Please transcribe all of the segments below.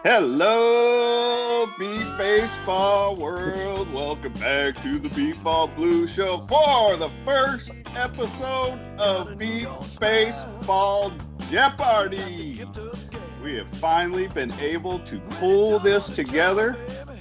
Hello, Beep Baseball world. Welcome back to the Beep Ball Blue Show for the first episode of Beep Baseball Jeopardy. We have finally been able to pull this together.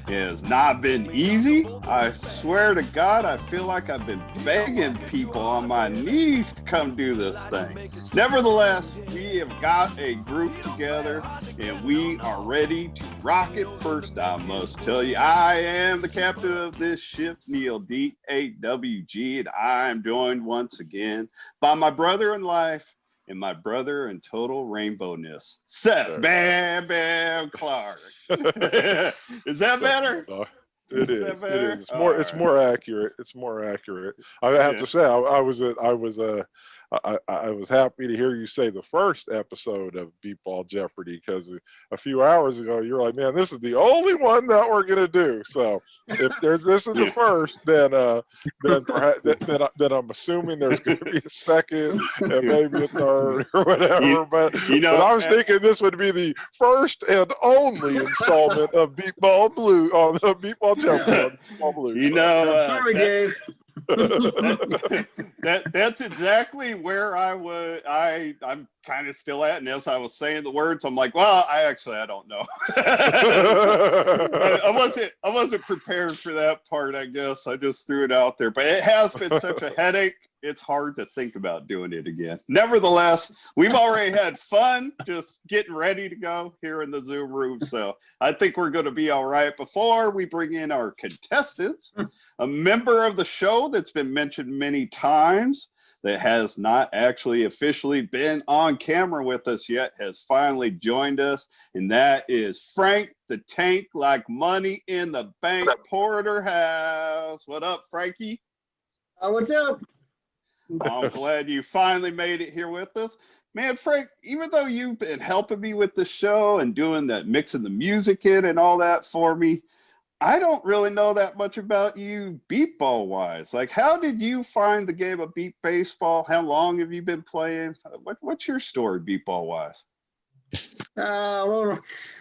It has not been easy. I swear to God, I feel like I've been begging people on my knees to come do this thing. Nevertheless, we have got a group together and we are ready to rock it. First, I must tell you, I am the captain of this ship, Neil D-A-W-G, and I am joined once again by my brother in life and my brother in total rainbowness, Seth Bam Bam Clark. Is that better? It is. It is. It's more accurate. It's more accurate. I have to say, I was happy to hear you say the first episode of Beep Ball Jeopardy, because a few hours ago you were like, "Man, this is the only one that we're gonna do." So if this is the first, then I'm assuming there's going to be a second and maybe a third or whatever. But I was thinking this would be the first and only installment of Beep Ball Blue on the Beep Ball Jeopardy. Beep Ball Blue. Sorry, Dave. That's exactly where I'm kind of still at, and as I was saying the words, I'm like, well, I don't know. I wasn't prepared for that part. I guess I just threw it out there, but it has been such a headache. It's hard to think about doing it again. Nevertheless, we've already had fun just getting ready to go here in the Zoom room. So I think we're going to be all right. Before we bring in our contestants, a member of the show that's been mentioned many times that has not actually officially been on camera with us yet has finally joined us. And that is Frank the Tank Like Money in the Bank Porterhouse. What up, Frankie? What's up? I'm glad you finally made it here with us. Man, Frank, even though you've been helping me with the show and doing that, mixing the music in and all that for me, I don't really know that much about you beep ball wise. Like, how did you find the game of beep baseball? How long have you been playing? What's your story beep ball wise? Well,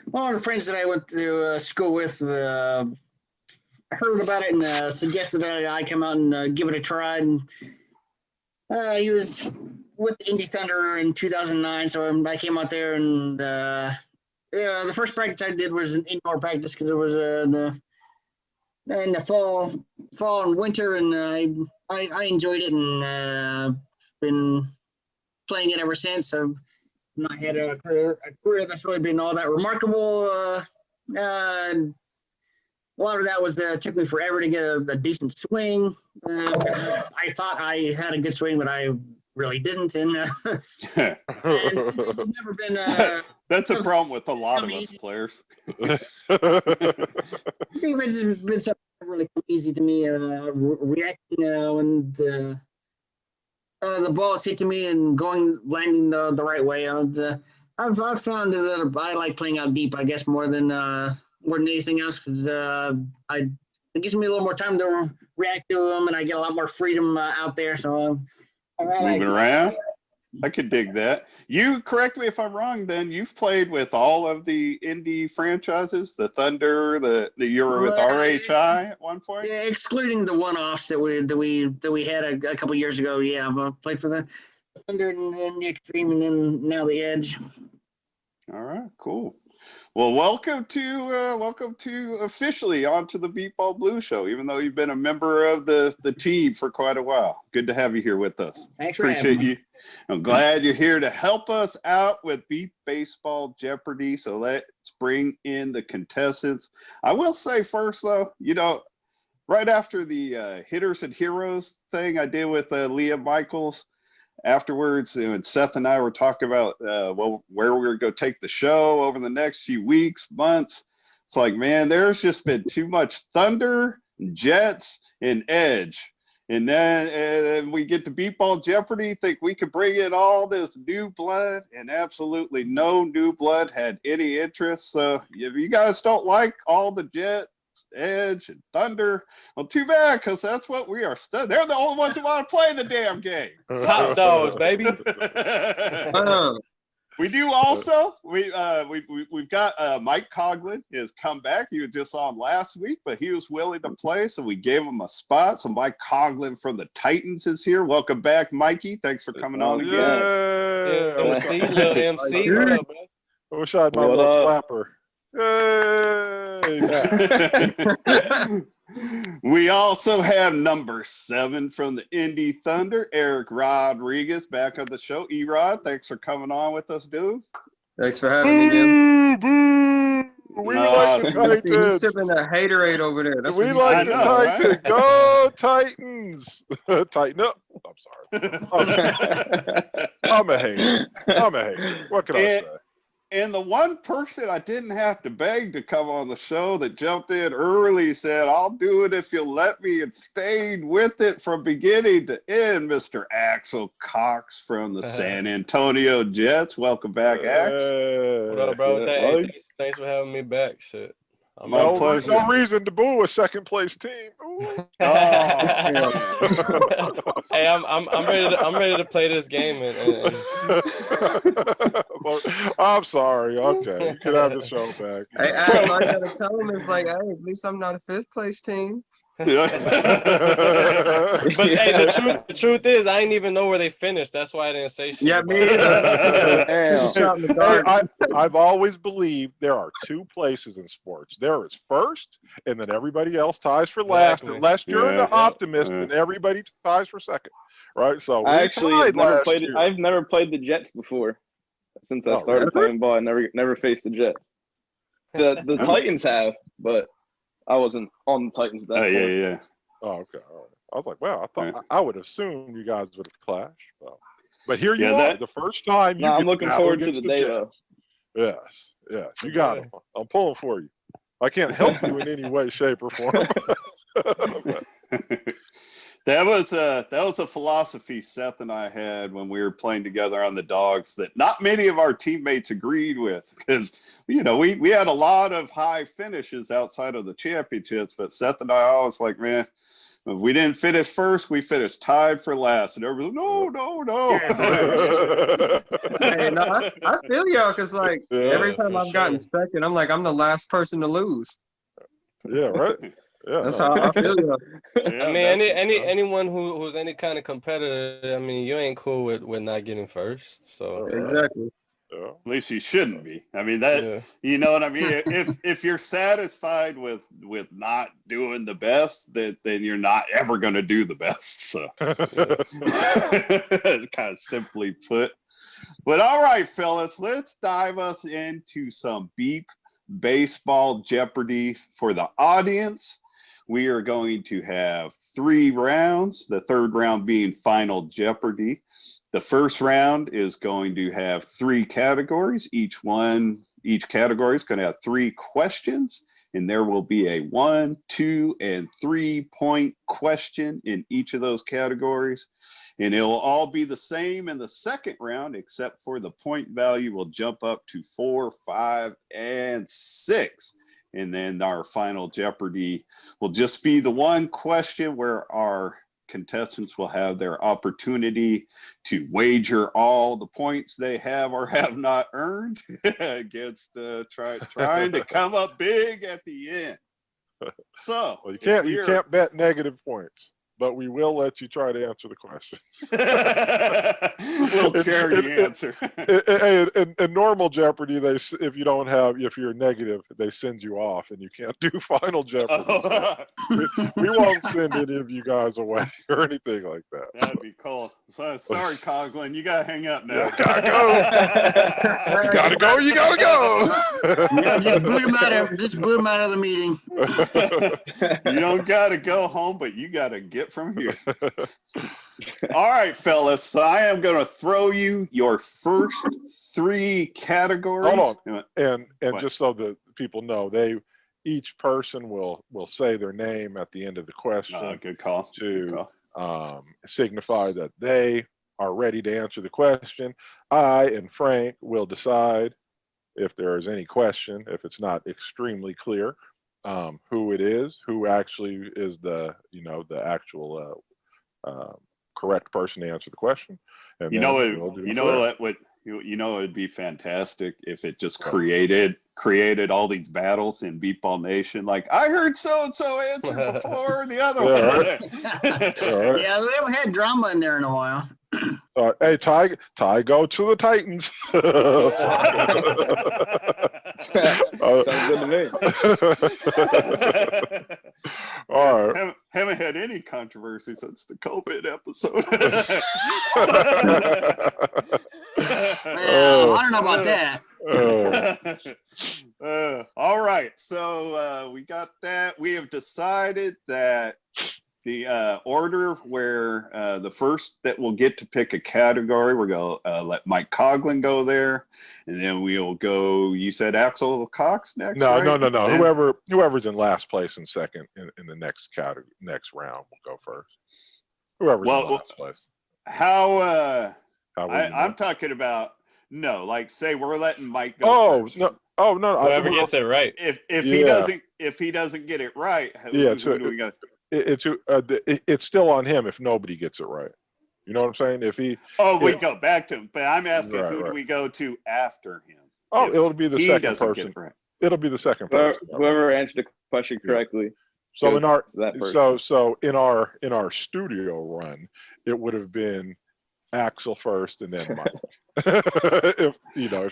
one of the friends that I went to school with heard about it and suggested that I come out and give it a try. And he was with the Indy Thunder in 2009, so I came out there and the first practice I did was an indoor practice because it was in the fall and winter, and I enjoyed it and been playing it ever since. I've not had a career that's really been all that remarkable. A lot of that was took me forever to get a decent swing. I thought I had a good swing, but I really didn't. And it's never been. That's a problem with a lot of us players. I think it's been something that really come easy to me. Reacting when the ball hit to me and landing the right way. I've found that I like playing out deep, I guess, more than anything else, because it gives me a little more time to react to them, and I get a lot more freedom out there. So moving around, I could dig that. You correct me if I'm wrong. Then you've played with all of the Indy franchises, the Thunder, you were with RHI at one point. Yeah, excluding the one-offs that we had a couple years ago. Yeah, I've played for the Thunder and then the Extreme, and then now the Edge. All right, cool. Well, welcome to officially onto the Beep Ball Blue Show, even though you've been a member of the team for quite a while. Good to have you here with us. Thanks for Appreciate you. I'm glad you're here to help us out with Beep Baseball Jeopardy. So let's bring in the contestants. I will say first, though, right after the Hitters and Heroes thing I did with Leah Michaels, afterwards, and Seth and I were talking about where we're going to go take the show over the next few weeks, months. It's like, man, there's just been too much Thunder, Jets, and Edge. And then we get to Beep Ball Jeopardy, think we could bring in all this new blood, and absolutely no new blood had any interest. So if you guys don't like all the Jets, Edge, and Thunder, well, too bad, because that's what we are studying. They're the only ones who want to play the damn game. Hot dogs, baby. We do also. We've got Mike Coughlin has come back. He was just on last week, but he was willing to play, so we gave him a spot. So Mike Coughlin from the Titans is here. Welcome back, Mikey. Thanks for coming on again. Yeah, MC, little MC. What up, bro? I wish I had my little clapper. Yay! We also have number 7 from the Indy Thunder, Erik Rodriguez, back on the show. E-Rod, thanks for coming on with us, dude. Thanks for having me again. We like the Titans. He's sipping a haterade over there. That's we like the Titans. Right? Go Titans! Tighten up. I'm sorry. I'm a hater. What can I say? And the one person I didn't have to beg to come on the show that jumped in early said, I'll do it if you'll let me, and stayed with it from beginning to end, Mr. Axel Cox from the San Antonio Jets. Welcome back, Ax. What up, bro? Thanks for having me back. Shit. My pleasure. No reason to boo a second place team. Hey, I'm ready to play this game. I'm sorry. Okay, you can have the show back. Hey, all I gotta tell him is like, hey, at least I'm not a 5th place team. But hey, the truth is, I didn't even know where they finished. That's why I didn't say shit. Yeah, me either. I've always believed there are 2 places in sports. There is first, and then everybody else ties for last. Unless you're an optimist, and everybody ties for second. Right? So I've never played the Jets before. Since I started playing ball, I never faced the Jets. The Titans have, but I wasn't on the Titans that point. Yeah. Oh, okay. All right. I was like, wow, I would assume you guys would have clashed. But here you are, the first time you I'm looking forward to the day, though. Yes. You got it. I'm pulling for you. I can't help you in any way, shape, or form. That was a philosophy Seth and I had when we were playing together on the Dogs that not many of our teammates agreed with, because we had a lot of high finishes outside of the championships, but Seth and I always like, man, if we didn't finish first, we finished tied for last, and everybody's like, no. Hey, no, I feel y'all, because like every time I've gotten second, I'm like, I'm the last person to lose. Yeah, right. Yeah, that's how I feel. I mean, anyone who's any kind of competitor, I mean, you ain't cool with not getting first. So exactly. At least you shouldn't be. I mean, you know what I mean? if you're satisfied with not doing the best, then you're not ever going to do the best. So kind of simply put. But all right, fellas, let's dive us into some Beep Baseball Jeopardy for the audience. We are going to have 3 rounds, the third round being Final Jeopardy. The first round is going to have 3 categories. Each category is going to have 3 questions, and there will be a 1, 2, and 3 point question in each of those categories. And it will all be the same in the second round, except for the point value will jump up to 4, 5, and 6. And then our Final Jeopardy will just be the one question where our contestants will have their opportunity to wager all the points they have or have not earned against trying to come up big at the end. So you can't bet negative points, but we will let you try to answer the question. We'll charity answer. In normal Jeopardy, if you're negative, they send you off, and you can't do Final Jeopardy. We won't send any of you guys away or anything like that. That'd be cool. Sorry, Coughlin, you gotta hang up now. You gotta go. You gotta go. Yeah, just boot him out of the meeting. You don't gotta go home, but you gotta get from here. All right, fellas. So I am going to throw you your first 3 categories. Hold on, and just so that people know, each person will say their name at the end of the question. Good call. To signify that they are ready to answer the question. I and Frank will decide if there is any question, if it's not extremely clear, who it is, who actually is the actual correct person to answer the question. And You know, it'd be fantastic if it just created all these battles in Beep Ball Nation. Like, I heard so and so answer before the other one. Right. Yeah, we haven't had drama in there in a while. Hey, Ty, go to the Titans. Sounds good to me. All right. Haven't had any controversy since the COVID episode. Well, I don't know about that. All right, so we got that. We have decided that the order where the first that will get to pick a category, we're going to let Mike Coughlin go there, and then we'll go, you said Axel Cox next? No, right? no. Whoever's in last place and second in the next round will go first. Whoever's in last place. I'm talking about, like say we're letting Mike go first. No. Whoever gets it right. If he doesn't get it right, who do we go? It's still on him if nobody gets it right. You know what I'm saying? We go back to him, but I'm asking who do we go to after him? It'll be the second person. Right. It'll be the second person. Whoever answered the question correctly. So in our in our studio run, it would have been Axel first and then Mike.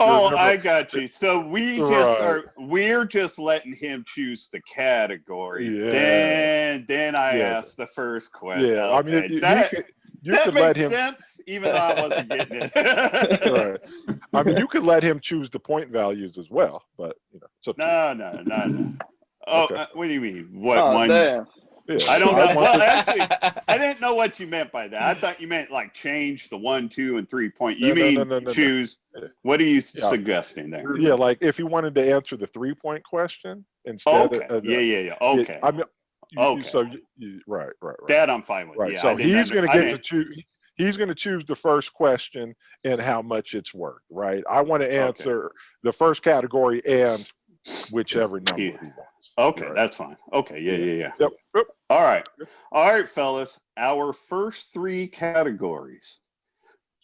I got you. So we're just letting him choose the category. Yeah. Then I asked the first question. Yeah, I mean, that could makes let him sense, even though I wasn't getting it. Right. I mean, you could let him choose the point values as well, but No. Oh, Okay. what do you mean? What one? Damn. Yeah. I don't know. Well, actually, I didn't know what you meant by that. I thought you meant like change the 1, 2, and 3 point. You mean choose? What are you suggesting there? Yeah, like if you wanted to answer the 3-point question instead of yeah. Okay. Right. That I'm fine with. Right. Yeah, So he's going to get to choose. He's going to choose the first question and how much it's worth. Right. I want to answer the first category and whichever number he wants. Okay, right. That's fine. Okay, yeah. Yep. All right, fellas. Our first 3 categories.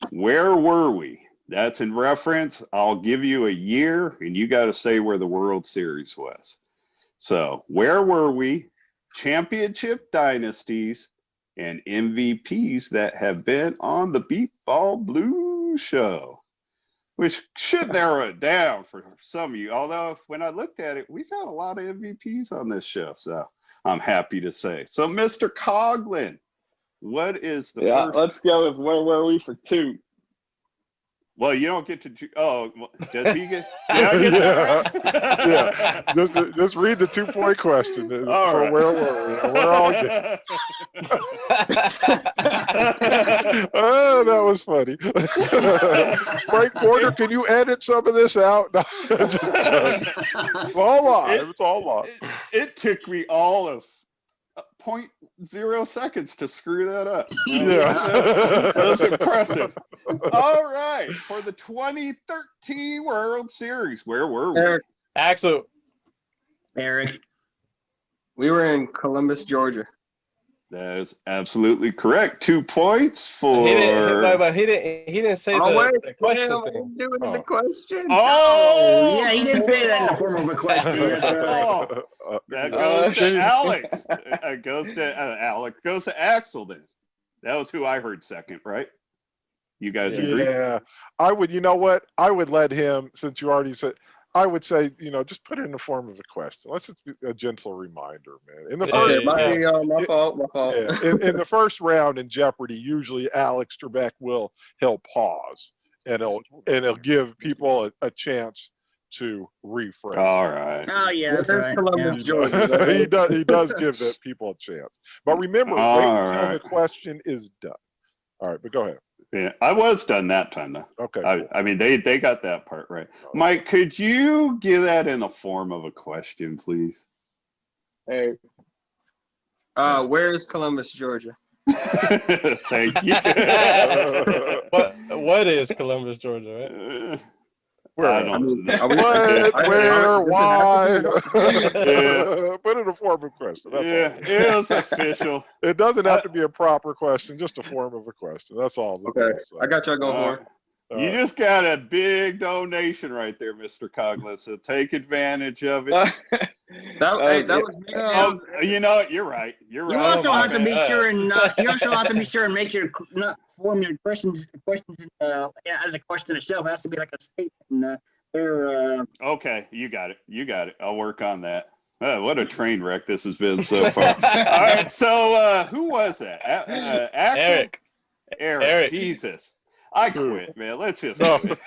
Where were we? That's in reference. I'll give you a year, and you got to say where the World Series was. So, where were we? Championship dynasties and MVPs that have been on the Beep Ball Blue show, which should narrow it down for some of you. Although when I looked at it, we've had a lot of MVPs on this show, so I'm happy to say. So, Mr. Coughlin, what is the first? Let's go with where were we for 2. Well, you don't get to. Does he get? Did I get that right? Yeah. Just read the 2-point question. All right. Where were we? We're all good. Oh, that was funny. Frank Porter, can you edit some of this out? No, it's all live. It's all live. It took me all of 0.0 seconds to screw that up. Yeah. That's impressive. All right. For the 2013 World Series, where were we? Eric. Axel. Eric. We were in Columbus, Georgia. That is absolutely correct. 2 points for. He didn't say the question thing. Do it in the question. Oh, Yeah, he didn't say that in the form of a question. That's right. That goes to Alex. Goes to Axel then. That was who I heard second, right? You guys agree? Yeah. I would, you know what? I would let him, since you already said, I would say, just put it in the form of a question. Let's just be a gentle reminder, man. In the first, my fault. Yeah, in the first round in Jeopardy, usually Alex Trebek he'll pause and he'll give people a chance to rephrase. All right. Oh yeah, that's right. Columbus, Georgia. He does give that people a chance. But remember, wait until the question is done. All right, but go ahead. Yeah, I was done that time though. Okay. Cool. I mean, they got that part right. Mike, could you give that in the form of a question, please? Hey. Where is Columbus, Georgia? Thank you. What is Columbus, Georgia? Right? I don't know. Where, why? Put it in a form of question. That's all. It was official. It doesn't have to be a proper question, just a form of a question. That's all. Okay, I got y'all going for it. You just got a big donation right there, Mr. Coughlin. So take advantage of it. That was me. You know what? You're right. You're You right. also have to be sure and you also have to be sure and make your form your questions as a question itself. It has to be like a statement. Okay, you got it. You got it. I'll work on that. What a train wreck this has been so far. All right, so who was that? Axel? Erik. Jesus. I quit, man. Let's just quit.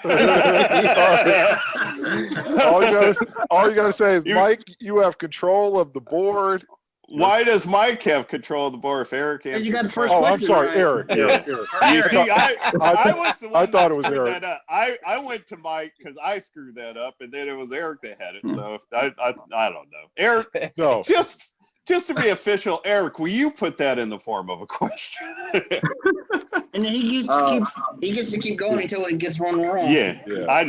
all you gotta say is, Mike, you have control of the board. Why does Mike have control of the board if Erik answered? You got the first I'm question. sorry, Right. Erik. You see, I was the one I thought that it was screwed Erik. that up. I went to Mike because I screwed that up, and then it was Erik that had it. So I don't know. Erik, No. Just to be official, Erik, will you put that in the form of a question? And then he gets to keep going until he gets one wrong. Yeah. I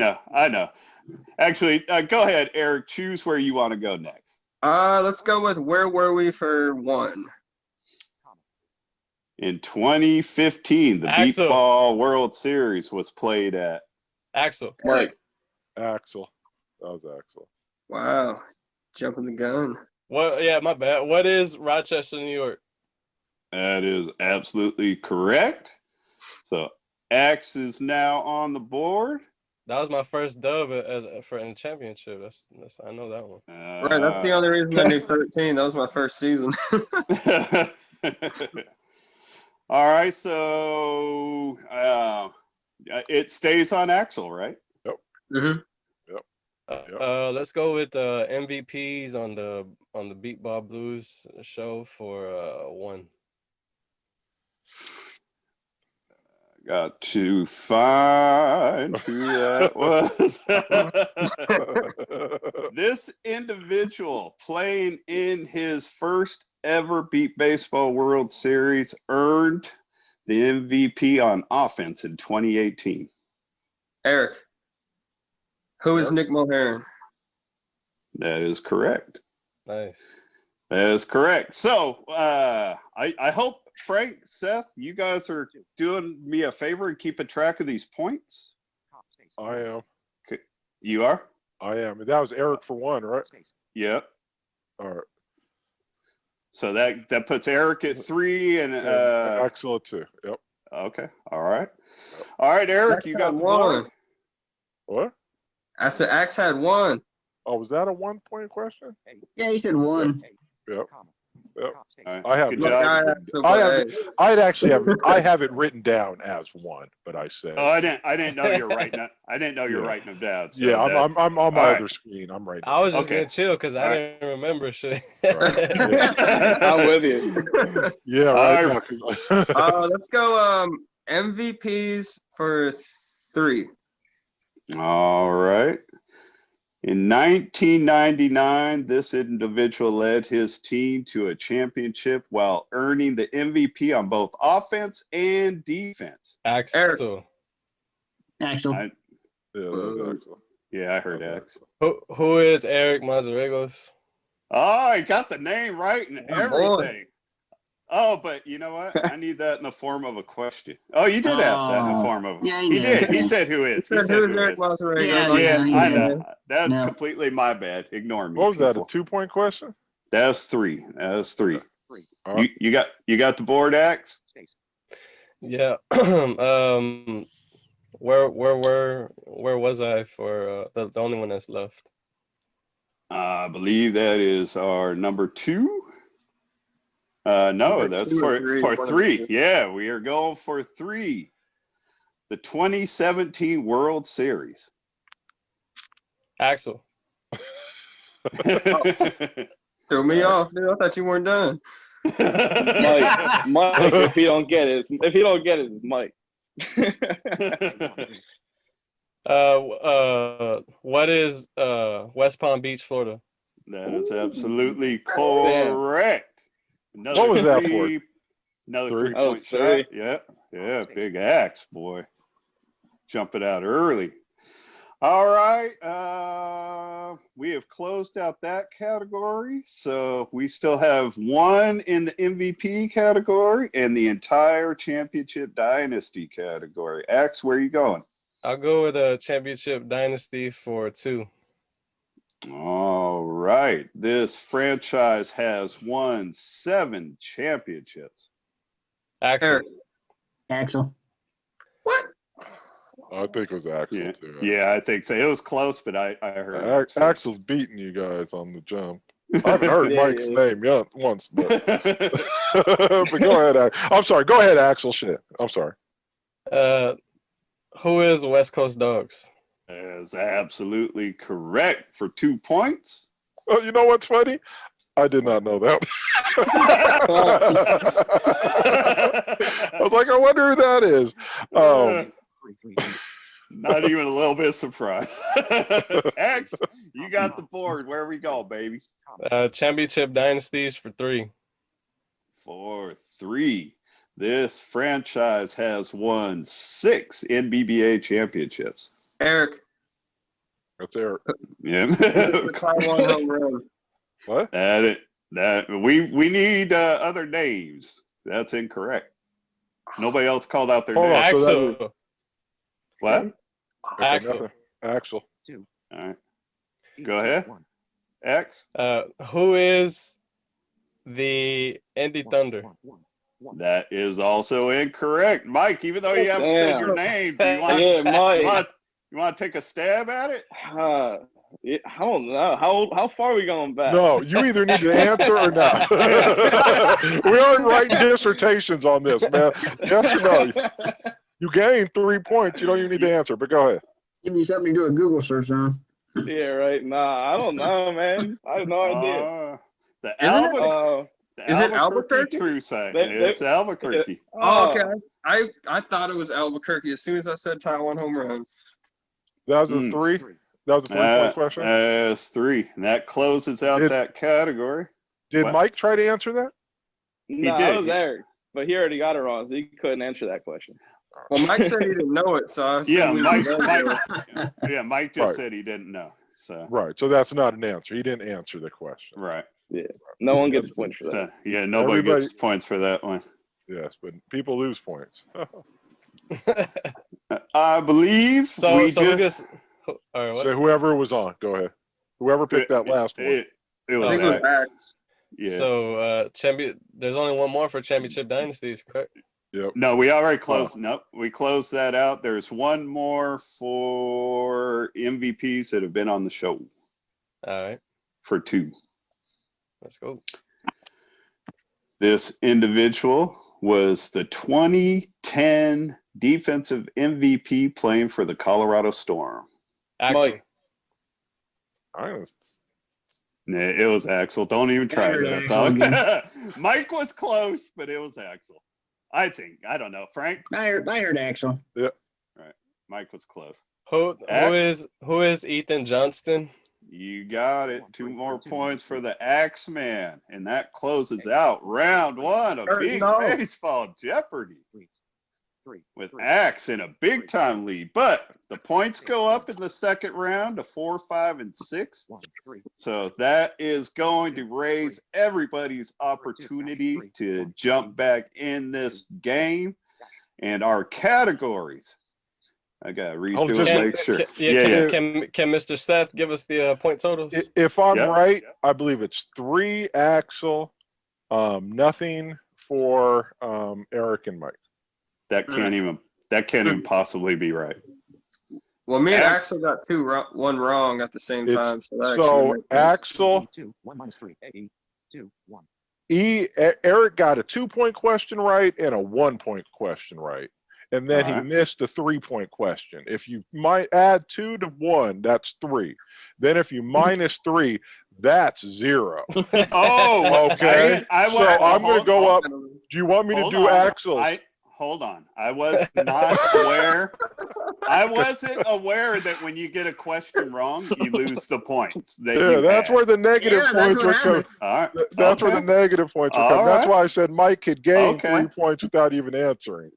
know. Actually, go ahead, Erik. Choose where you want to go next. Let's go with where were we for 1? In 2015, the Beep Ball World Series was played at Axel. Mike. Axel. That was Axel. Wow, jumping the gun. What? Yeah, my bad. What is Rochester, New York? That is absolutely correct. So X is now on the board. That was my first dub in the championship. That's I know that one. Right, that's the only reason I knew 13. That was my first season. All right, so it stays on Axel, right? Yep. Mm-hmm. Let's go with MVPs on the Beep Ball Blues show for 1. Got to find who that was. This individual playing in his first ever Beep Baseball World Series earned the MVP on offense in 2018. Erik. Who is Nick Mulhern? That is correct. Nice. That is correct. So I hope, Frank, Seth, you guys are doing me a favor and keeping track of these points. I am. Okay. You are? I am. And that was Erik for 1, right? Yep. All right. So that puts Erik at 3 and Axel at 2. Yep. Okay. All right. All right, Erik, you got the board. What? I said Axe had 1. Oh, was that a 1-point question? Yeah, he said 1. Yep. Right. I have. Good job. I have it written down as 1, but I said. Oh, I didn't know you're writing. I didn't know you're writing them down. So yeah, I'm on my other screen. I'm writing. I was just gonna chill because I didn't remember shit. I'm with you. Yeah, right. Let's go MVPs for 3. All right. In 1999, this individual led his team to a championship while earning the MVP on both offense and defense. Axel. Axel. Yeah, I heard Axel. Who is Erik Masoregos? Oh, I got the name right and everything. Oh, but you know what? I need that in the form of a question. Oh, you did ask that in the form of. Yeah, he did. He said who is. He said who is Erik Masoregos? Yeah, I know. That's completely my bad. Ignore me. What was that? A 2-point question? That's 3. That's 3. Right. You got the board, Axe? Yeah. Where was I for the only one that's left? I believe that is our number 2. No, that's for 3. Yeah, we are going for 3. The 2017 World Series. Axel. Threw me off, dude. I thought you weren't done. Mike, if he don't get it, it's Mike. What is West Palm Beach, Florida? That is absolutely correct. Another what was that for? Another 3-point shot. Yeah, big Axe, boy. Jumping out early. All right. We have closed out that category. So we still have 1 in the MVP category and the entire championship dynasty category. Axe, where are you going? I'll go with a championship dynasty for 2. All right. This franchise has won 7 championships. Axel. Axel. What? I think it was Axel Yeah, too. yeah, I think so. It was close, but I heard Axel's beating you guys on the jump. I haven't heard Mike's name yet once, but, but go ahead. I'm sorry. Go ahead, Axel. Shit. I'm sorry. Who is West Coast Dogs? Is absolutely correct for 2 points. Oh, you know what's funny? I did not know that. I was like, I wonder who that is. Not even a little bit surprised. X, you got the board. Where we go, baby? Championship dynasties for 3. For 3. This franchise has won 6 NBBA championships. Erik. That's Erik. Yeah. Taiwan home run. What? We need other names. That's incorrect. Nobody else called out their Hold name. on, so Axel. What? Okay, Axel. nothing. Axel. All right. Go ahead. X. Who is the Indy Thunder? That is also incorrect. Mike, even though you haven't said your name, do you want, Mike. you want to take a stab at it? Yeah, I don't know. How far are we going back? No, you either need to answer or not. We aren't writing dissertations on this, man. Yes or no? You gained 3 points. You don't even need to answer, but go ahead. Give me something to do a Google search on. Yeah, right. Nah, I don't know, man. I have no idea. Is it Albuquerque? True site. It's Albuquerque. Oh, okay. I thought it was Albuquerque as soon as I said Taiwan home run. That was a 3? That was a 3-point question? That's 3. And that closes out that category. Did Mike try to answer that? No, that was Erik. But he already got it wrong, so he couldn't answer that question. Well, Mike said he didn't know it, so I Mike just said he didn't know. So right, so that's not an answer. He didn't answer the question. Right. Yeah. No one gets points for that. Yeah, nobody gets points for that one. Yes, but people lose points. I believe So whoever was on, go ahead. Whoever picked that last one. It was I think it was Axe. Yeah. So there's only one more for championship dynasties, correct? Yep. No, we already closed. Nope, we closed that out. There's one more for MVPs that have been on the show. All right. For 2. Let's go. This individual was the 2010 defensive MVP playing for the Colorado Storm. Axel. Mike. It was Axel. Don't even try that. Mike was close, but it was Axel. I think. I don't know. Frank? I heard Axel. Yep. Right. Mike was close. Who is Ethan Johnston? You got it. 2 more points for the Axeman. And that closes out round 1 of Beep Baseball Jeopardy. With Axe in a big-time lead. But the points go up in the second round to 4, 5, and 6. So that is going to raise everybody's opportunity to jump back in this game. And our categories. I got to read through it, make sure. Can Mr. Seth give us the point totals? If I'm right, I believe it's 3 Axel, nothing for Erik and Mike. That can't even possibly be right. Well, me and Axel got 1 wrong at the same time. So Axel, 1 minus 3, 2, 1. Erik got a 2-point question right and a 1-point question right. And then he missed a 3-point question. If you might add 2 to 1, that's 3. Then if you minus 3, that's 0. Oh, okay. So I'm going to go up. Do you want me to do Axel's? Hold on. I was not aware. I wasn't aware that when you get a question wrong, you lose the points. That's where the negative points would come. That's where the negative points would come. That's why I said Mike could gain 3 points without even answering.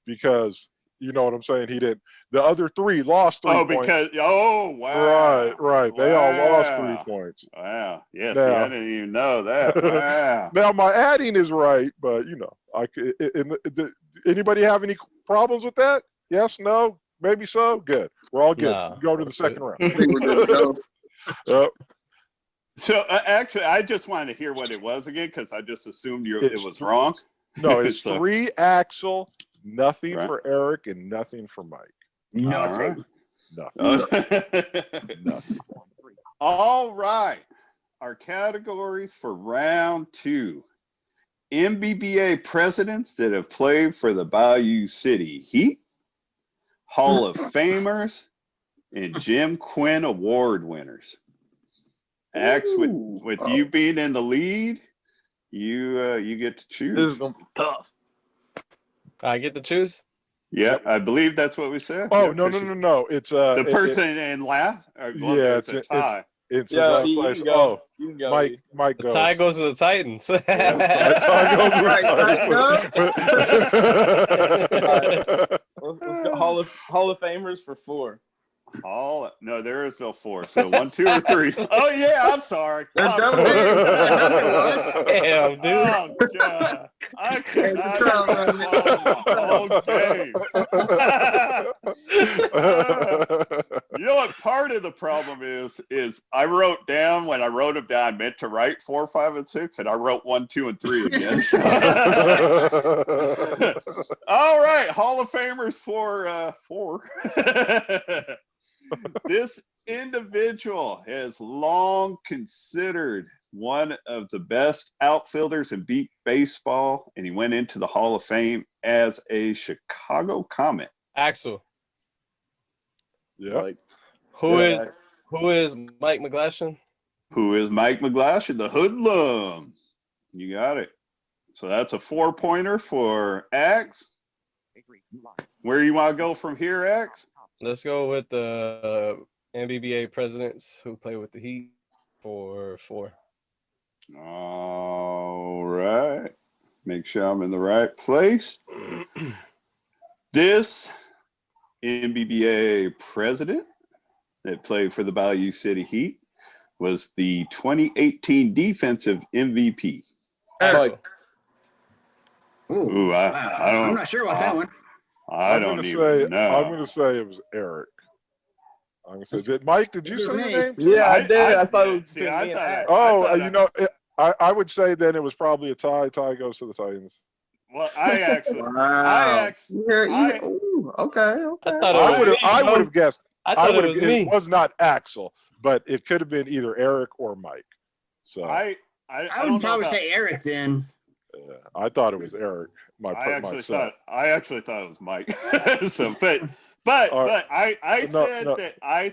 Because you know what I'm saying? He did. The other 3 lost 3 points. Wow. Right. They all lost 3 points. Wow. Yes, I didn't even know that. Wow. Now my adding is right, but you know, anybody have any problems with that? Yes, no? Maybe so. Good. We're all good. Nah. Go to the second round. I think we're good to go. Yep. So actually, I just wanted to hear what it was again because I just assumed it was wrong. No, it's So- 3 Axel, nothing Right. for Erik, and nothing for Mike. Nothing. Nothing. All right. Our categories for round 2. MBBA presidents that have played for the Bayou City Heat, Hall of Famers, and Jim Quinn Award winners. Axe, with you being in the lead, you get to This choose. is gonna be tough. I get to choose. Yeah, I believe that's what we said. Oh, Yeah, no. It's the person in last. Yeah, it's a tie. It's Yeah, last you place. can go. Oh, You can go. Mike The goes. tie goes to the Titans. Tie goes to the Let's go Hall of Famers for 4. No, there is no 4. So 1, 2, or 3. Oh yeah, I'm sorry. They're Oh, double Damn, dude. Oh god, I could not Hey, follow the whole game. You know what? Part of the problem is I wrote down when I wrote them down. I meant to write 4, 5, and 6, and I wrote 1, 2, and 3 again. All right, Hall of Famers for 4. This individual has long considered one of the best outfielders in beep baseball, and he went into the Hall of Fame as a Chicago Comet. Axel. Yeah. Like, Who is Mike McGlashan? Who is Mike McGlashan, the hoodlum? You got it. So that's a 4-pointer for Axe. Where you want to go from here, Axe? Let's go with the NBBA presidents who play with the Heat for 4. All right. Make sure I'm in the right place. This NBBA president that played for the Bayou City Heat was the 2018 defensive MVP. Axel. Ooh, I don't. I'm not sure about that one. I don't even know. I'm going to say it was Erik. I'm going to say, Mike, did you say the name? yeah, I did. I thought it was see, between me and Axe. I would say then it was probably a tie. Tie goes to the Titans. Well, I actually, Wow. Okay. I would have guessed. I thought it was me. It was not Axel, but it could have been either Erik or Mike. So I would probably say Erik then. I thought it was Erik. I actually thought it was Mike. So, but I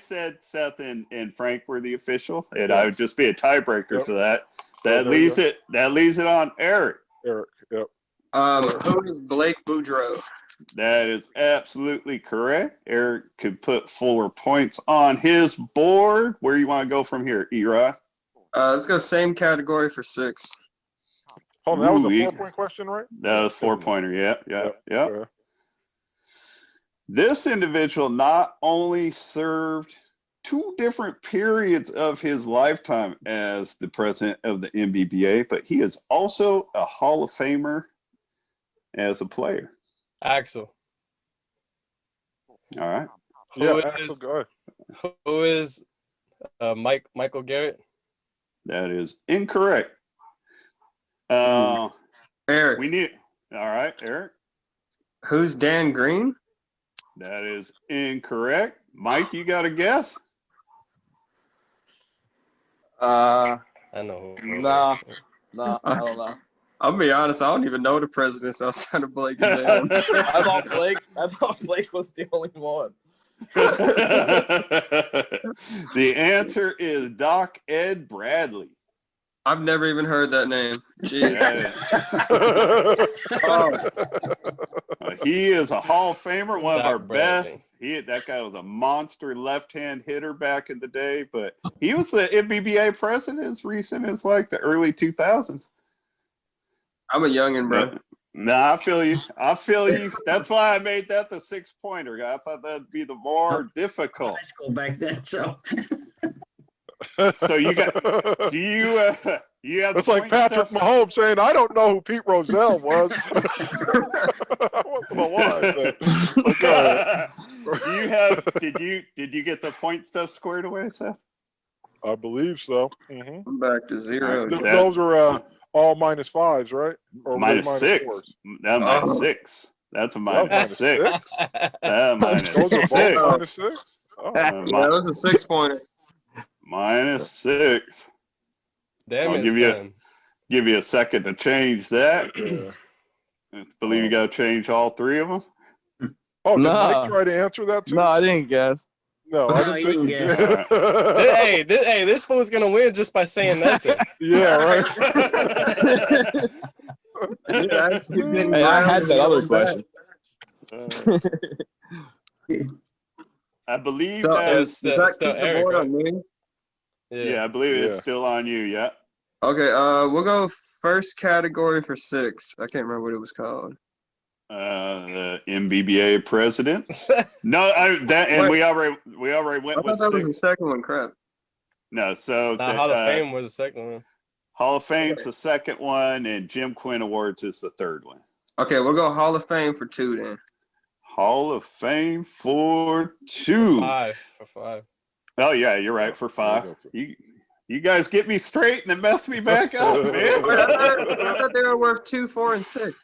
said Seth and Frank were the official, and I would just be a tiebreaker. Yep. So that leaves it on Erik. Erik. Yep. Who is Blake Boudreaux? That is absolutely correct. Erik could put 4 points on his board. Where you want to go from here, Erod? Let's go same category for 6. Oh, that was a 4-point question, right? That was 4-pointer. Yeah. This individual not only served 2 different periods of his lifetime as the president of the NBBA, but he is also a Hall of Famer as a player. Axel. All right. Axel, go ahead. Who is Michael Garrett? That is incorrect. Erik. All right, Erik. Who's Dan Green? That is incorrect. Mike, you got a guess? I know. Nah, I don't know. I'll be honest, I don't even know the presidents outside of Blake. I thought Blake was the only one. The answer is Doc Ed Bradley. I've never even heard that name. Jeez. He is a Hall of Famer, one of our Bradley. best. That guy was a monster left-hand hitter back in the day, but he was the NBBA president as recent as like the early 2000s. I'm a youngin', bro. Nah, I feel you. That's why I made that the 6-pointer. I thought that'd be the more difficult. High school back then, so. So you got? Do You have the It's like point Patrick stuff. Mahomes saying, "I don't know who Pete Rozelle was." I wasn't alive then. But go ahead. Do you have? Did you get the point stuff squared away, Seth? I believe so. Mm-hmm. I'm back to 0. Those are all -5s, right? Or minus six. -4s? That minus 6. That's a minus -6. six. Minus Those are both six. -6. Oh. Yeah, that was a 6-pointer. Minus 6. Damn I'll it, give you a second to change that. Yeah. I believe you got to change all 3 of them. Oh, did No. Mike try to answer that too? No, I didn't guess. No, I didn't think he you didn't did. hey, this fool's gonna win just by saying nothing. Yeah, right. Hey, I had that other question. I believe So, that's does that still keep the Eric, board right? on me? yeah, I believe it's still on you. Yeah. Okay, we'll go first category for 6. I can't remember what it was called. The MBBA president. No, we already went I with thought that was the 6. second one. Crap. No, so Nah, Hall of Fame was the second one. Hall of Fame's the second one, and Jim Quinn Awards is the third one. Okay, we'll go Hall of Fame for 2 then. Hall of Fame for 2. For 5. Oh yeah, you're right, for 5. You guys get me straight and then mess me back up, man. I thought they were worth 2, 4, and 6.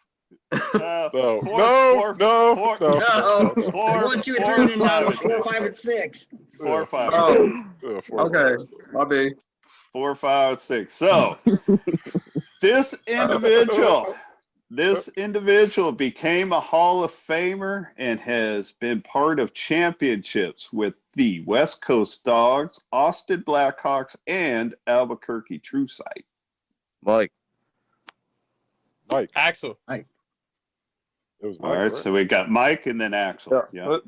No. 4, 1, 2, 3, and now 4, 5, and 6. 4, 5. Oh, Okay. I'll be. 4, 5, and 6. So this individual became a Hall of Famer and has been part of championships with the West Coast Dogs, Austin Blackhawks, and Albuquerque True Sight. Mike. Axel. It was All Mike, right, so we got Mike and then Axel. Yeah.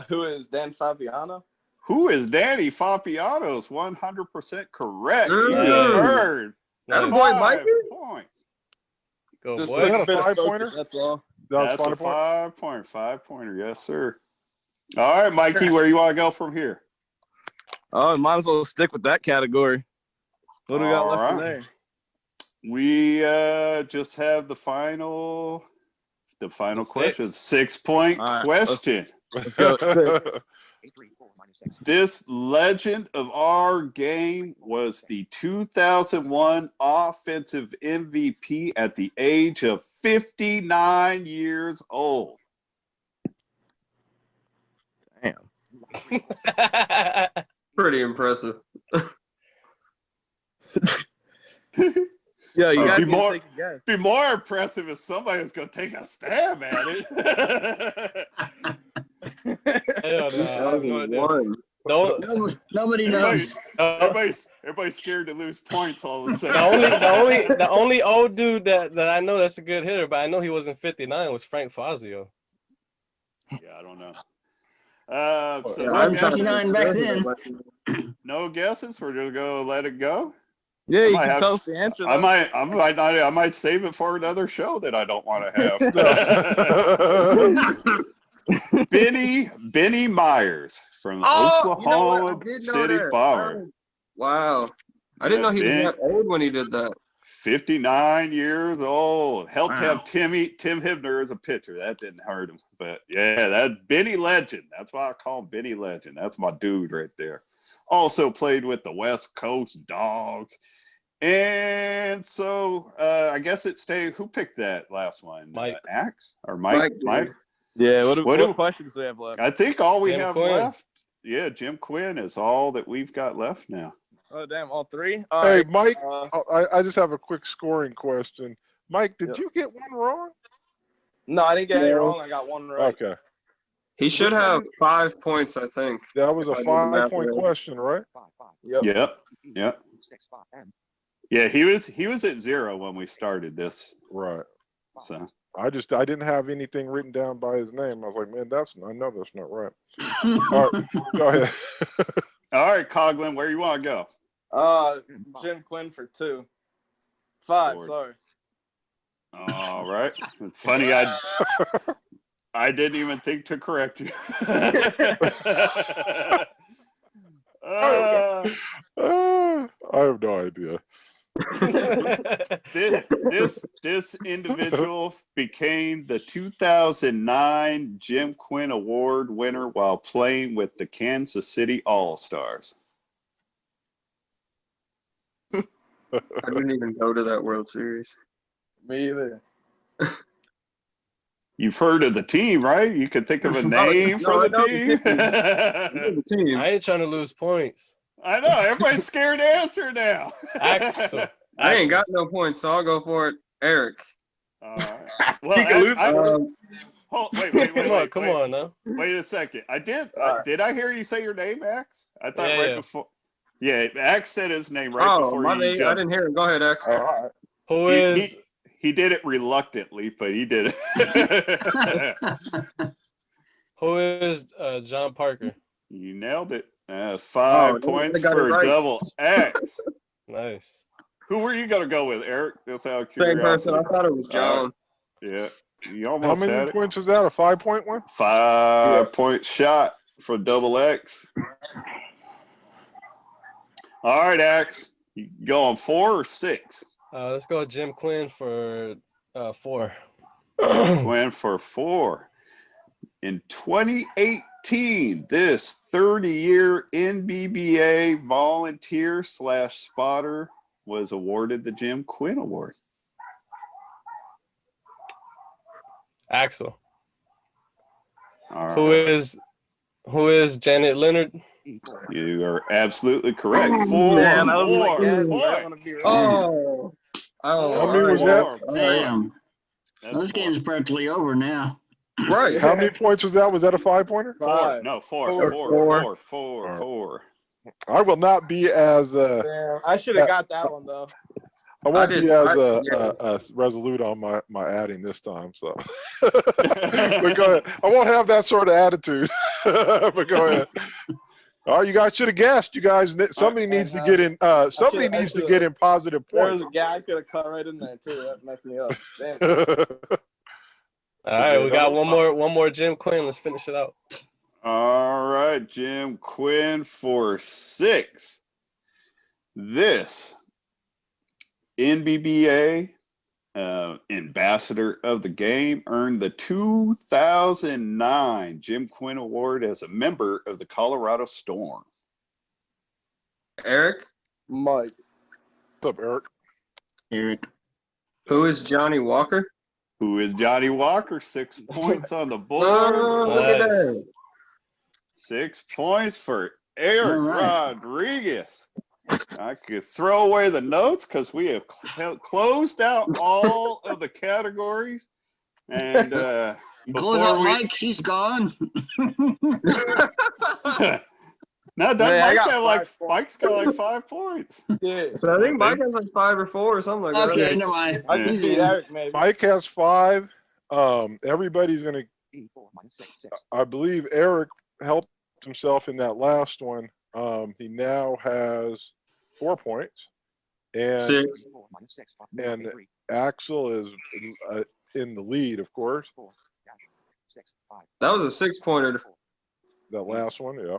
Who is Dan Fabiano? Who is Danny Fabiano? Is 100% correct. You Nice. heard. That Nice. boy, 5 Mikey? points. Go Just boy. that a a bit of 5-pointer? focus, that's all. That's a 5-pointer. 5-pointer, yes, sir. All right, Mikey, where you want to go from here? Oh, might as well stick with that category. What do we got All left in right. there? We just have the final question. 6-point All right, question. Let's go. 6. 3, 4, -6. This legend of our game was the 2001 offensive MVP at the age of 59 years old. Damn. Pretty impressive. Yeah, you guys Be can more- take a guess. Be more impressive if somebody was going to take a stab at it. Hell no, I have no idea. 2001. Nobody knows. Everybody's scared to lose points all of a sudden. The only old dude that I know that's a good hitter, but I know he wasn't 59 was Frank Fazio. Yeah, I don't know. So Yeah, no I'm guesses? 59 back then. No guesses. We're gonna go let it go. Yeah, you might can have- tell us the answer. I though. might save it for another show that I don't want to have. Benny Myers from the Oklahoma City Bomber. Wow. I didn't know he was that old when he did that. 59 years old. Helped Wow. have Tim Hibner as a pitcher. That didn't hurt him. But yeah, that Benny Legend. That's why I call him Benny Legend. That's my dude right there. Also played with the West Coast Dogs. And so I guess it stayed. Who picked that last one? Mike. Axe or Mike? Mike. Yeah, What what do- questions do we have left? I think all we Jim have Quinn. left. Yeah, Jim Quinn is all that we've got left now. Oh, damn, all 3? All Hey, right, Mike, I just have a quick scoring question. Mike, did Yep. you get one wrong? No, I didn't get any No. wrong. I got one right. Okay. He should have 5 points, I think. That was a If I did the math 5-point right. question, right? 5, 5, Yep. Yep. 6, 5, and Yeah, he was at 0 when we started this. Right. So I didn't have anything written down by his name. I was like, man, I know that's not right. All right, go ahead. all right, Coughlin, where you want to go? Jim Quinn for 2. 5, Lord. sorry. All right. It's funny, I didn't even think to correct you. I have no idea. This individual became the 2009 Jim Quinn Award winner while playing with the Kansas City All-Stars. I didn't even go to that World Series. Me either. You've heard of the team, right? You could think of a name for the team. I ain't trying to lose points. I know. Everybody's scared to answer now. Axel. I ain't got no points, so I'll go for it. Eric. Well, He can lose. wait, Come on now. Wait a second. Did I hear you say your name, Ax? I thought before. Yeah, Ax said his name before my you name. jumped. I didn't hear it. Go ahead, X. Who is? He did it reluctantly, but he did it. Who is John Parker? You nailed it. 5 points for double X. Nice. Who were you going to go with, Eric? Just out of Same curiosity. person. I thought it was John. Yeah. You How almost had many it. points is that? A 5-point one? 5-point shot for double X. All right, Ax. You going 4 or 6? Let's go with Jim Quinn for 4. Quinn for 4. In 2018, this 30-year NBBA volunteer/spotter was awarded the Jim Quinn Award. Axel. All Who right. is Janet Leonard? You are absolutely correct. 4 Man, I was more like, yes, points. I want to be wrong. How many was that? Damn. That's This game's practically over now. Right. How many points was that? Was that a 5-pointer? 4. No, 4. 4. I will not be as Damn, I should have got that one though. I won't be as resolute on my adding this time. So, but go ahead. I won't have that sort of attitude. But go ahead. Oh, you guys should have guessed. You guys, somebody needs to get in. Somebody needs to get in positive There points. was a guy I could have caught right in there too. That messed me up. Damn. All right, we got one more Jim Quinn. Let's finish it out. All right, Jim Quinn for 6. This NBBA Ambassador of the Game earned the 2009 Jim Quinn Award as a member of the Colorado Storm. Eric. Mike. What's up, Eric? Eric. Who is Johnny Walker? Who is Johnny Walker? 6 points on the board. Look at that. 6 points for Erik Rodriguez. I could throw away the notes because we have closed out all of the categories. And close out Mike, she's gone. No, Mike's got like 5 points. Yeah. So I think Mike has like 5 or 4 or something like that. Okay, never mind. I can see Eric maybe. Mike has 5. Everybody's gonna. I believe Eric helped himself in that last one. He now has 4 points, and 6. And Axel is in the lead, of course. That was a 6-pointer. That last one, yeah.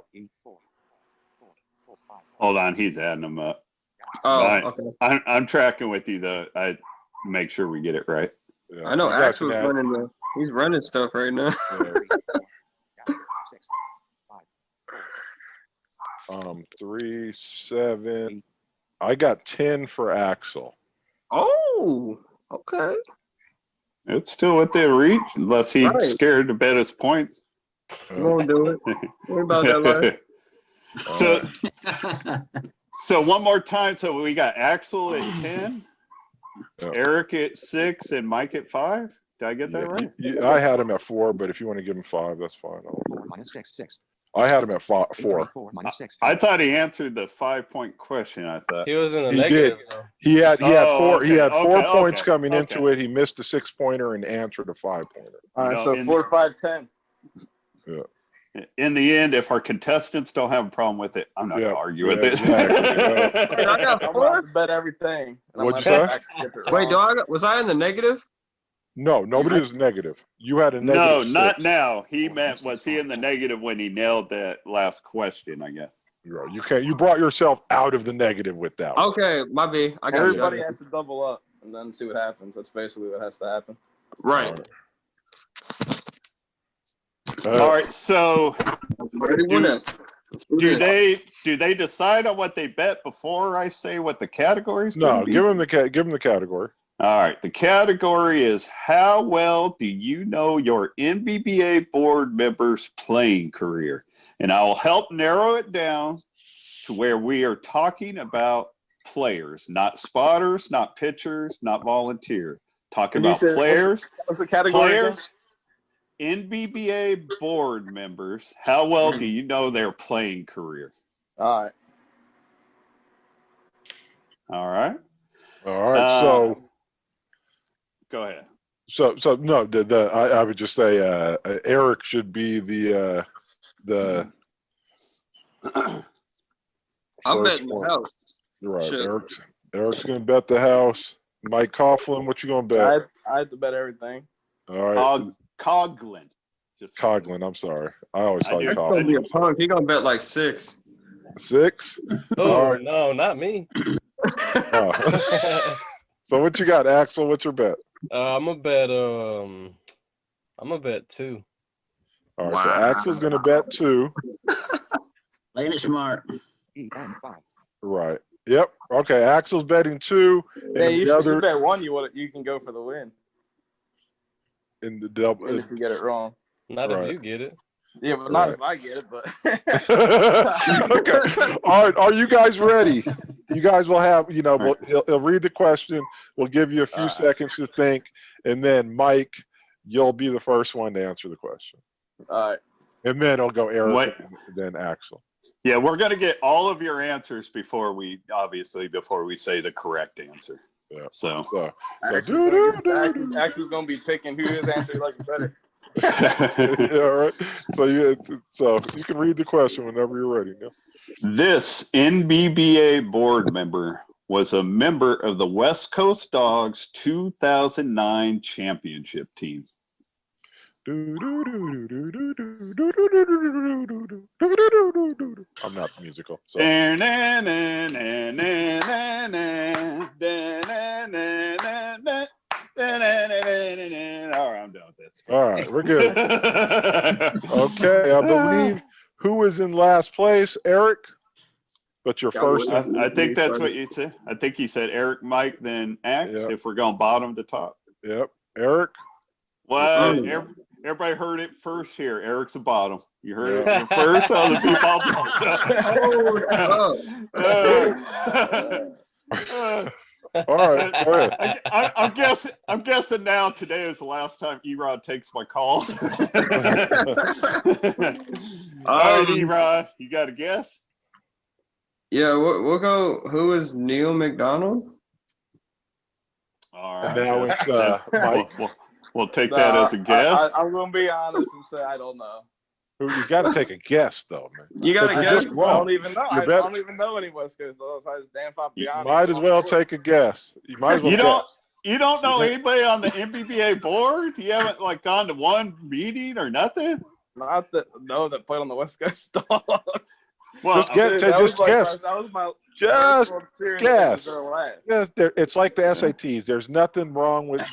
Hold on, he's adding them up. Oh, okay. okay. I'm tracking with you though. I make sure we get it right. Yeah. I know Axel's running he's running stuff right now. Yeah. 3, 7. I got 10 for Axel. Oh, okay. It's still within reach, unless he's scared to bet his points. We won't do it. What about that life? So one more time. So we got Axel at 10, Eric at 6, and Mike at 5. Did I get that right? I had him at 4, but if you want to give him 5, that's fine. I had him at 4. I thought he answered the 5-point question. I thought he was in the negative. Did. He had 4. Okay, he had 4 points okay, coming into it. He missed a 6-pointer and answered a 5-pointer. All right, so 4, 5, 10. Yeah. In the end, if our contestants don't have a problem with it, I'm not going to argue with it. Exactly. I got 4. Bet everything. What'd you say? Wait, was I in the negative? No, nobody was negative. You had a negative. No, 6. not now. He meant, was he in the negative when he nailed that last question, I guess? Right. You can't. You brought yourself out of the negative with that one. Okay, my B. I got Everybody you. has to double up and then see what happens. That's basically what has to happen. Right. All right, so Ready for that? do they decide on what they bet before I say what the category is? No, give them the category. All right, the category is how well do you know your NBBA board members' playing career? And I will help narrow it down to where we are talking about players, not spotters, not pitchers, not volunteer. Talking about players. What's the category? Players, NBBA board members. How well do you know their playing career? All right. All right. All right. So go ahead. So no, I would just say Erik should be the I'm betting the house. You're right. Sure. Eric's gonna bet the house. Mike Coughlin, what you gonna bet? I have to bet everything. All right. Coughlin. Coughlin, I'm sorry. I always thought That's gonna be a punk. He gonna bet like 6. 6? Oh no, not me. Oh. So what you got, Axel? What's your bet? I'm gonna bet 2. All right, so Axel's gonna bet 2. Playing it smart. Right. Yep. Okay. Axel's betting 2. Yeah, you should bet 1. You can go for the win. In the double. And if you get it wrong. Not if you get it. Yeah, but not if I get it. But okay. All right. Are you guys ready? You guys will have. He'll read the question. We'll give you a few seconds to think, and then Mike, you'll be the first one to answer the question. All right. And then it'll go Erik, and then Axel. Yeah, we're going to get all of your answers before we say the correct answer. Yeah. So Axel's going to be picking who his answer like better. Yeah, all right. So you can read the question whenever you're ready. Yeah. This NBBA board member was a member of the West Coast Dogs 2009 championship team. I'm not musical. So. All right, I'm done with this. All right, we're good. Okay, I believe who is in last place? Erik? But your first. I think that's what you said. I think you said Erik, Mike, then Axe. Yep. If we're going bottom to top. Yep. Erik? Well, everybody heard it first here. Erik's a bottom. You heard it first on the people. All right. Go ahead. I'm guessing now today is the last time Erod takes my calls. All right, Erod, you got a guess? Yeah, we'll go. Who is Neil McDonald? All right. Now it's Mike. We'll take that as a guess. I'm going to be honest and say I don't know. You got to take a guess, though, man. You got to guess. I don't even know. I don't even know any West Coast Dogs. I just Dan Fabiani. You might as well take a guess. You might as well. You don't know anybody on the NBBA board? You haven't gone to one meeting or nothing? Not that played on the West Coast Dogs. Well, just guess. That was my just guess. Yes, it's like the SATs. There's nothing wrong with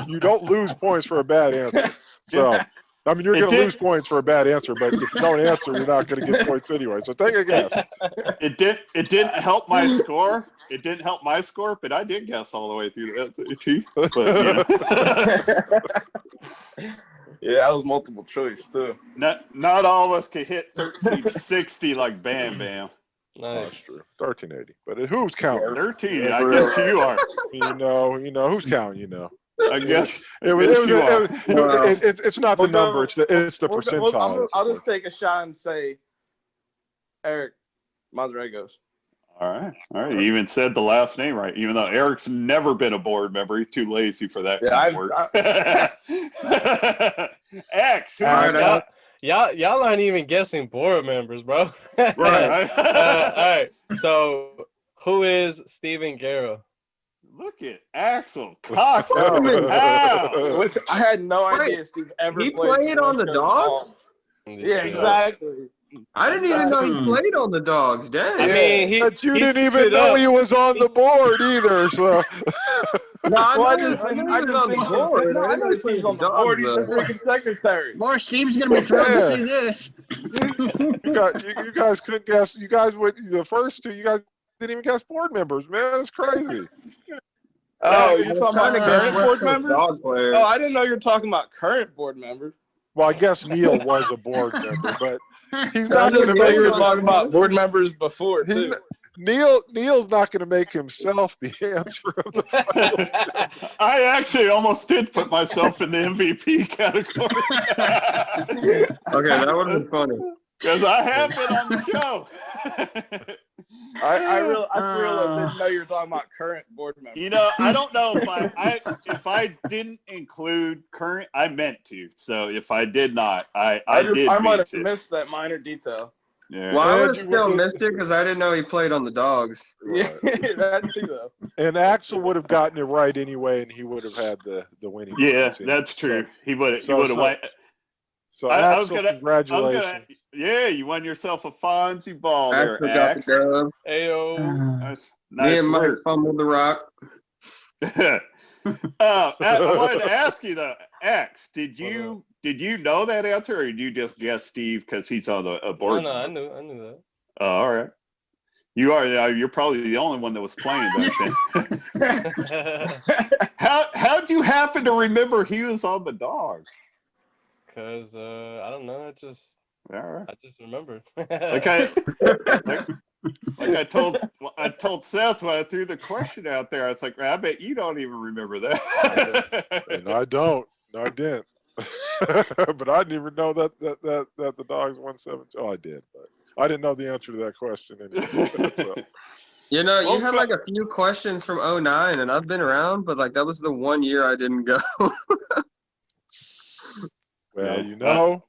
you don't lose points for a bad answer. So I mean, you're going to lose points for a bad answer, but if you don't answer, you're not going to get points anyway. So take a guess. It didn't help my score. It didn't help my score, but I did guess all the way through the SAT. But, yeah, that was multiple choice too. Not all of us can hit 1360 like Bam Bam. Nice. That's true. 1380. But who's counting? 13. I guess you are. You know who's counting. I guess it's not the number. It's the percentile. I'll just take a shot and say Erik Masoregos. All right. You even said the last name right, even though Erik's never been a board member. He's too lazy for that kind of work. X. Y'all aren't even guessing board members, bro. Right. All right. So, who is Steven Guerra? Look at Axel Cox. I had no idea Steve ever He played on the Dogs? Yeah, exactly. I didn't even know he played on the Dogs. Dang. I mean, but you didn't even know he was on the board either. So. No, I just think I he's on the board. I know Steve's on the board. He's the freaking secretary. More Steve's gonna be thrilled to see this. You guys couldn't guess. You guys would the first two. You guys didn't even guess board members, man. It's crazy. Oh, you're talking about current board members? Oh, I didn't know you were talking about current board members. Well, I guess Neil was a board member, but he's I not going to didn't know make. you were talking about board members before too. Neil's not going to make himself the answer of the final. I actually almost did put myself in the MVP category. Okay, that would have been funny. Because I have been on the show. I really didn't know you were talking about current board members. You know, I don't know if I didn't include current, I meant to. So if I did not, I might have missed that minor detail. Yeah. Well, I would have still missed it because I didn't know he played on the Dogs. Yeah, that too though. And Axel would have gotten it right anyway, and he would have had the winning. Yeah, points. that's true. He would have won. So I was Axel, gonna, congratulations. Yeah, you won yourself a Fonzie ball there, Axel got Ax. the dub. Ayo. Nice Me and Mike work. fumbled the rock. I wanted to ask you though, X, did you know that answer, or did you just guess Steve because he's on the board? No, I knew that. Oh, all right. You're probably the only one that was playing back then. How'd you happen to remember he was on the Dogs? Because I don't know, All right. I just remember. Like I told Seth when I threw the question out there, I was like, I bet you don't even remember that. And I don't. No, I didn't. But I didn't even know that the Dogs won 7. Oh, I did, but I didn't know the answer to that question anyway. So. You know, you had like a few questions from 09, and I've been around, but like that was the one year I didn't go. Well, you know.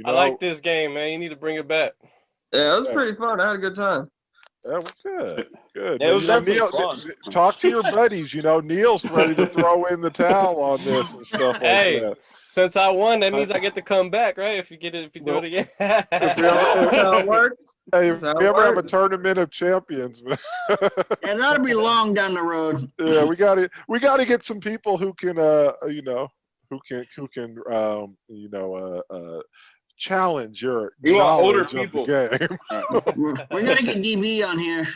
I like this game, man. You need to bring it back. Yeah, it was pretty fun. I had a good time. That was good. Good. Yeah, it was definitely Neil, fun. talk to your buddies. You know, Neil's ready to throw in the towel on this and stuff like that. Since I won, that means I get to come back, right? If you do it again. If we ever have a tournament of champions, And that'll be long down the road. yeah, we got to get some people who can, challenge your older knowledge people. of the game. We gotta get DB on here.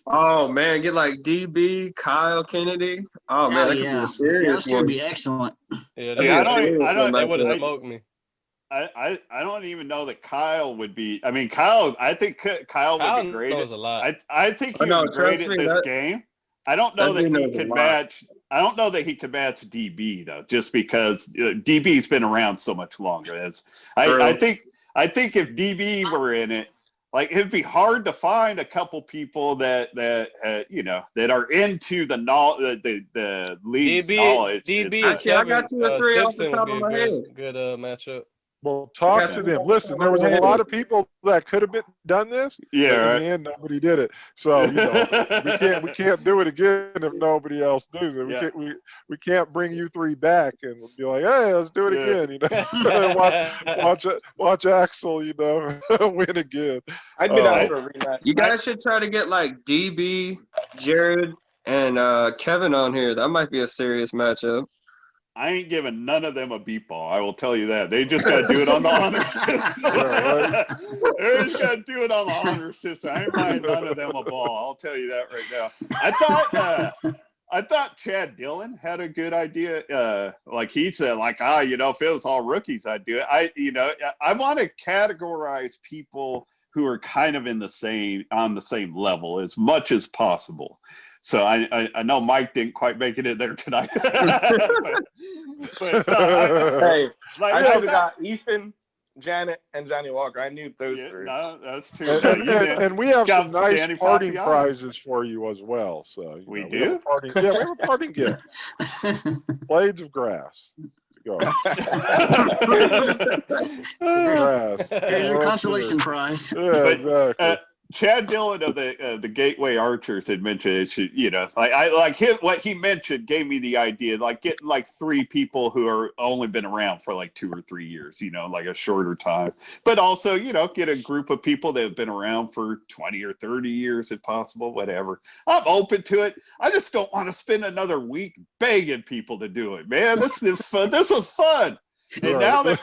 Oh man, get like DB, Kyle Kennedy. Oh man, that could be a serious That's gonna one. be excellent. Yeah, I would have smoked me. I don't even know that Kyle would be. I mean, Kyle. I think Kyle would be great. Knows a lot. I think he would be great at this game. I don't know that he could match. I don't know that he could match DB though, just because DB's been around so much longer. I think if DB were in it, like it'd be hard to find a couple people that are into the league's knowledge. DB, Actually, I got you a 3 off the Simpson top would of be my a head. good matchup. Well, talk to them. Listen, there was a lot of people that could have done this. Yeah, but right. in the end, nobody did it. So we can't do it again if nobody else does it. We can't bring you 3 back and be like, hey, let's do it again. You know, watch Axel, win again. I'd be down for a rematch. You guys should try to get like DB, Jared, and Kevin on here. That might be a serious matchup. I ain't giving none of them a beep ball. I will tell you that. They just got to do it on the honor system. They just got to do it on the honor system. I ain't buying none of them a ball. I'll tell you that right now. I thought Chad Dillon had a good idea. Like he said, if it was all rookies, I'd do it. I want to categorize people who are kind of on the same level as much as possible. So I know Mike didn't quite make it in there tonight. but I got Ethan, Janet, and Johnny Walker. I knew those 3. No, that's true. And we have some nice Danny parting Fabiano. prizes for you as well. So We have do? a parting, we have a parting gift. Blades of grass. Go. Here's your consolation prize. Yeah, exactly. Chad Dillon of the Gateway Archers had mentioned it should, I like him. What he mentioned gave me the idea, like getting like 3 people who are only been around for like 2 or 3 years, like a shorter time, but also, get a group of people that have been around for 20 or 30 years if possible, whatever. I'm open to it. I just don't want to spend another week begging people to do it, man. This is fun. This was fun. And now that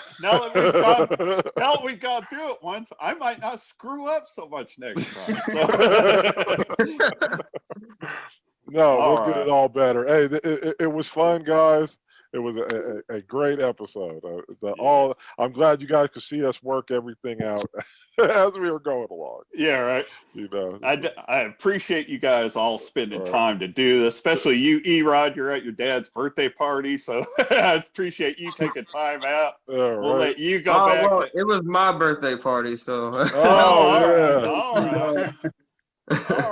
we've gone through it once, I might not screw up so much next time. So. No, we'll get it all better. Hey, it was fun, guys. It was a great episode. I'm glad you guys could see us work everything out as we were going along. Yeah, right. I appreciate you guys all spending time to do this, especially you, Erod. You're at your dad's birthday party, so I appreciate you taking time out. We'll let you go back. Well, it was my birthday party, so. All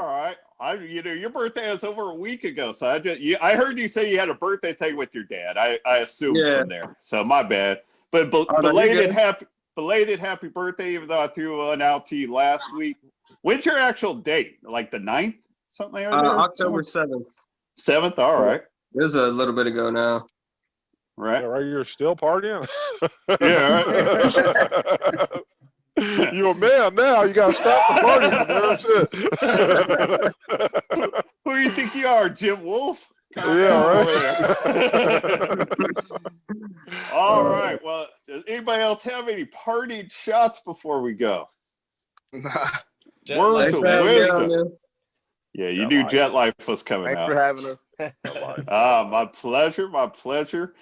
right. Your birthday was over a week ago, so I heard you say you had a birthday thing with your dad. I assumed from there, so my bad. But belated happy birthday, even though I threw one out to you last week. When's your actual date? Like the 9th? Something like that? October 7th. 7th? All right. It was a little bit ago now. Right. Yeah, right. You're still partying? Yeah, right. You a man now. You got to stop the party. Who do you think you are, Jim Wolf? Yeah, right. All right. Well, does anybody else have any partied shots before we go? Words of wisdom. Yeah, you knew Jet Life was coming out. Thanks for having us. My pleasure. My pleasure.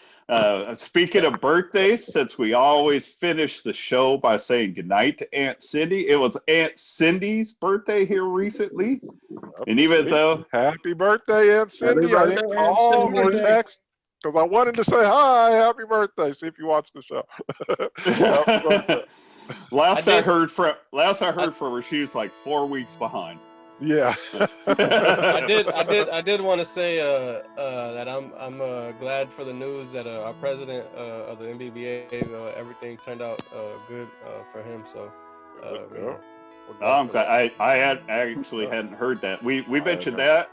Speaking of birthdays, since we always finish the show by saying goodnight to Aunt Cindy, it was Aunt Cindy's birthday here recently. And even though happy birthday, Aunt Cindy, I didn't call or text because I wanted to say hi, happy birthday. See if you watch the show. Last I heard from her, she was like 4 weeks behind. Yeah. I did want to say that I'm glad for the news that our president of the NBBA, everything turned out good for him. So I'm glad. I hadn't heard that. We mentioned that.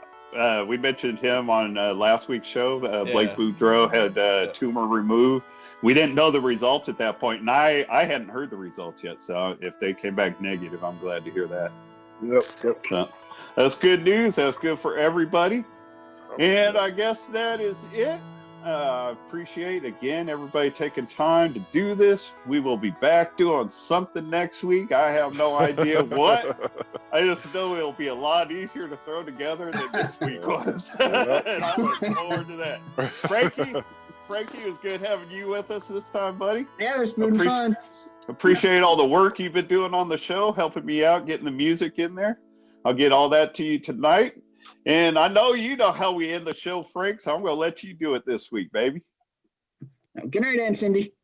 We mentioned him on last week's show. Blake Boudreau had tumor removed. We didn't know the results at that point, and I hadn't heard the results yet. So if they came back negative, I'm glad to hear that. Yep. So, that's good news. That's good for everybody. And I guess that is it. Appreciate, again, everybody taking time to do this. We will be back doing something next week. I have no idea what. I just know it'll be a lot easier to throw together than this week was. And I look forward to that. Frankie, it was good having you with us this time, buddy. Yeah, it's been fun. Appreciate all the work you've been doing on the show, helping me out, getting the music in there. I'll get all that to you tonight. And I know you know how we end the show, Frank, so I'm going to let you do it this week, baby. Good night, Aunt Cindy.